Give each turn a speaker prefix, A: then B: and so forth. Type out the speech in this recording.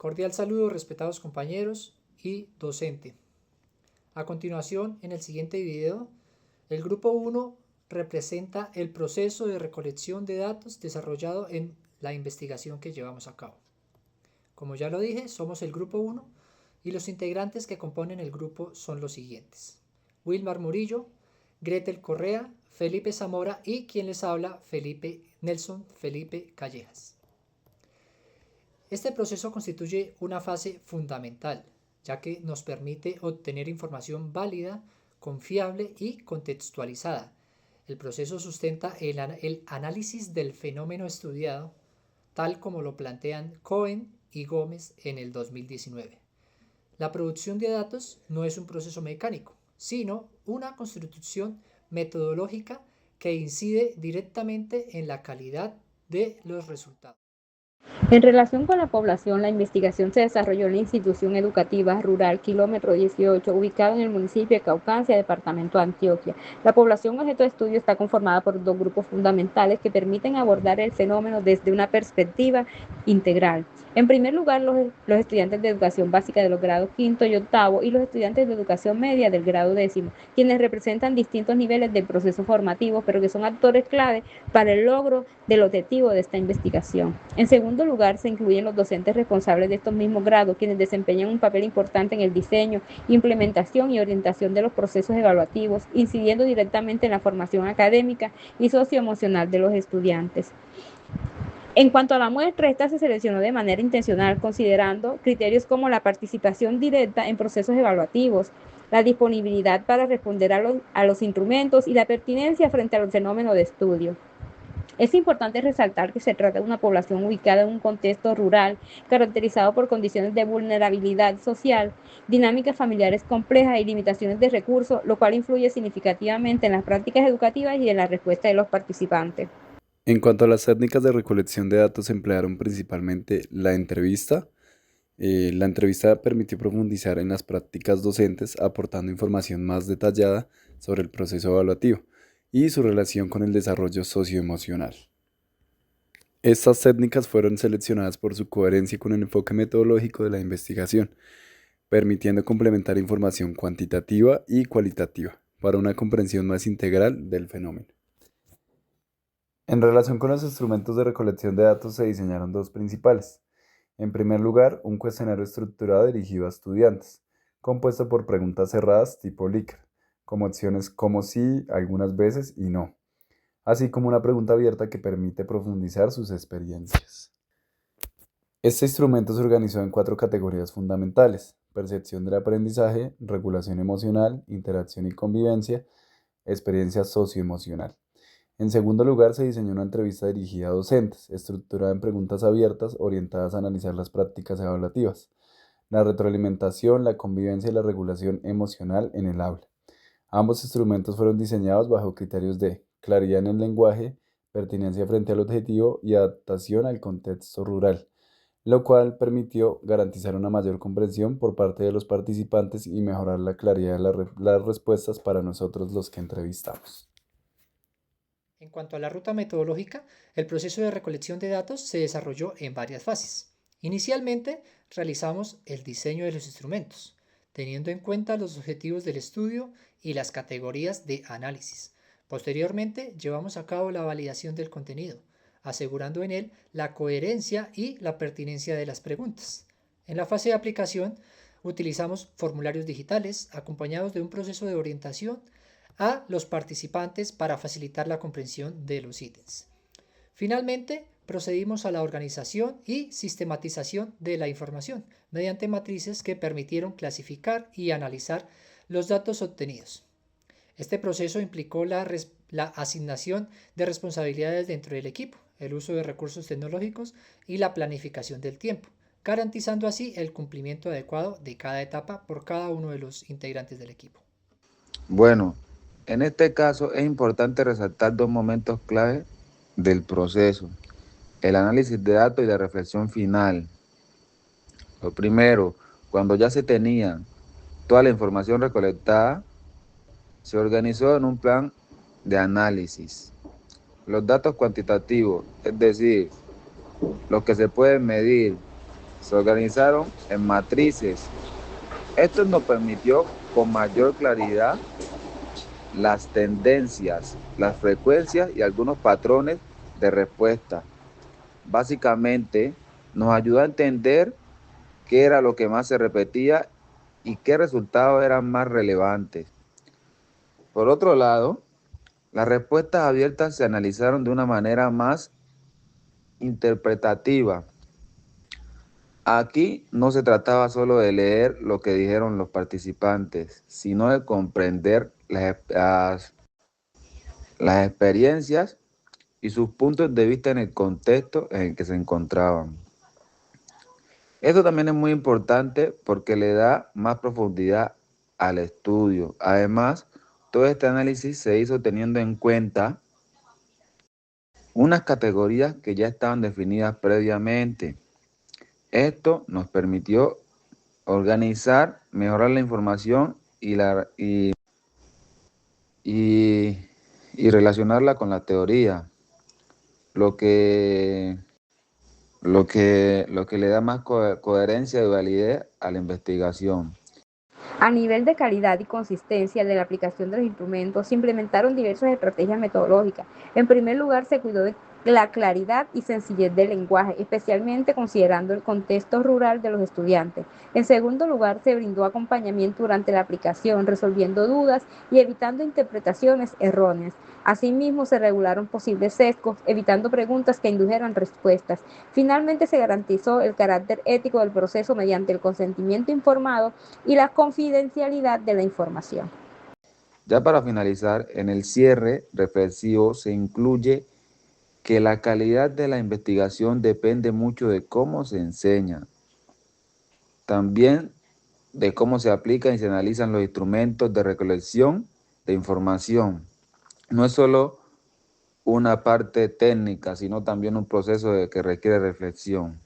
A: Cordial saludo, respetados compañeros y docente. A continuación, en el siguiente video, el grupo 1 representa el proceso de recolección de datos desarrollado en la investigación que llevamos a cabo. Como ya lo dije, somos el grupo 1 y los integrantes que componen el grupo son los siguientes: Wilmar Murillo, Gretel Correa, Felipe Zamora y quien les habla, Nelson Felipe Callejas. Este proceso constituye una fase fundamental, ya que nos permite obtener información válida, confiable y contextualizada. El proceso sustenta el análisis del fenómeno estudiado, tal como lo plantean Cohen y Gómez en el 2019. La producción de datos no es un proceso mecánico, sino una construcción metodológica que incide directamente en la calidad de los resultados.
B: En relación con la población, la investigación se desarrolló en la institución educativa rural Kilómetro 18, ubicada en el municipio de Caucasia, departamento de Antioquia. La población objeto de estudio está conformada por dos grupos fundamentales que permiten abordar el fenómeno desde una perspectiva integral. En primer lugar, los estudiantes de educación básica de los grados quinto y octavo y los estudiantes de educación media del grado décimo, quienes representan distintos niveles del proceso formativo, pero que son actores clave para el logro del objetivo de esta investigación. En segundo lugar, se incluyen los docentes responsables de estos mismos grados, quienes desempeñan un papel importante en el diseño, implementación y orientación de los procesos evaluativos, incidiendo directamente en la formación académica y socioemocional de los estudiantes. En cuanto a la muestra, esta se seleccionó de manera intencional, considerando criterios como la participación directa en procesos evaluativos, la disponibilidad para responder a los instrumentos y la pertinencia frente al fenómeno de estudio. Es importante resaltar que se trata de una población ubicada en un contexto rural, caracterizado por condiciones de vulnerabilidad social, dinámicas familiares complejas y limitaciones de recursos, lo cual influye significativamente en las prácticas educativas y en la respuesta de los participantes.
C: En cuanto a las técnicas de recolección de datos, se emplearon principalmente la entrevista. La entrevista permitió profundizar en las prácticas docentes, aportando información más detallada sobre el proceso evaluativo y su relación con el desarrollo socioemocional. Estas técnicas fueron seleccionadas por su coherencia con el enfoque metodológico de la investigación, permitiendo complementar información cuantitativa y cualitativa para una comprensión más integral del fenómeno. En relación con los instrumentos de recolección de datos, se diseñaron dos principales. En primer lugar, un cuestionario estructurado dirigido a estudiantes, compuesto por preguntas cerradas tipo Likert, como opciones como sí, algunas veces y no, así como una pregunta abierta que permite profundizar sus experiencias. Este instrumento se organizó en 4 categorías fundamentales: percepción del aprendizaje, regulación emocional, interacción y convivencia, experiencia socioemocional. En segundo lugar, se diseñó una entrevista dirigida a docentes, estructurada en preguntas abiertas orientadas a analizar las prácticas evaluativas, la retroalimentación, la convivencia y la regulación emocional en el aula. Ambos instrumentos fueron diseñados bajo criterios de claridad en el lenguaje, pertinencia frente al objetivo y adaptación al contexto rural, lo cual permitió garantizar una mayor comprensión por parte de los participantes y mejorar la claridad de las respuestas para nosotros los que entrevistamos.
A: En cuanto a la ruta metodológica, el proceso de recolección de datos se desarrolló en varias fases. Inicialmente, realizamos el diseño de los instrumentos, teniendo en cuenta los objetivos del estudio y las categorías de análisis. Posteriormente, llevamos a cabo la validación del contenido, asegurando en él la coherencia y la pertinencia de las preguntas. En la fase de aplicación, utilizamos formularios digitales acompañados de un proceso de orientación a los participantes para facilitar la comprensión de los ítems. Finalmente, procedimos a la organización y sistematización de la información mediante matrices que permitieron clasificar y analizar los datos obtenidos. Este proceso implicó la asignación de responsabilidades dentro del equipo, el uso de recursos tecnológicos y la planificación del tiempo, garantizando así el cumplimiento adecuado de cada etapa por cada uno de los integrantes del equipo.
D: Bueno, en este caso es importante resaltar dos momentos clave del proceso: el análisis de datos y la reflexión final. Lo primero, cuando ya se tenía toda la información recolectada, se organizó en un plan de análisis. Los datos cuantitativos, es decir, los que se pueden medir, se organizaron en matrices. Esto nos permitió con mayor claridad las tendencias, las frecuencias y algunos patrones de respuesta. Básicamente, nos ayudó a entender qué era lo que más se repetía y qué resultados eran más relevantes. Por otro lado, las respuestas abiertas se analizaron de una manera más interpretativa. Aquí no se trataba solo de leer lo que dijeron los participantes, sino de comprender las experiencias y sus puntos de vista en el contexto en el que se encontraban. Esto también es muy importante porque le da más profundidad al estudio. Además, todo este análisis se hizo teniendo en cuenta unas categorías que ya estaban definidas previamente. Esto nos permitió organizar, mejorar la información y relacionarla con la teoría, lo que le da más coherencia y validez a la investigación.
B: A nivel de calidad y consistencia de la aplicación de los instrumentos, se implementaron diversas estrategias metodológicas. En primer lugar, se cuidó de la claridad y sencillez del lenguaje, especialmente considerando el contexto rural de los estudiantes. En segundo lugar, se brindó acompañamiento durante la aplicación, resolviendo dudas y evitando interpretaciones erróneas. Asimismo, se regularon posibles sesgos, evitando preguntas que indujeran respuestas. Finalmente, se garantizó el carácter ético del proceso mediante el consentimiento informado y la confidencialidad de la información.
D: Ya para finalizar, en el cierre reflexivo se incluye que la calidad de la investigación depende mucho de cómo se enseña, también de cómo se aplican y se analizan los instrumentos de recolección de información. No es solo una parte técnica, sino también un proceso que requiere reflexión.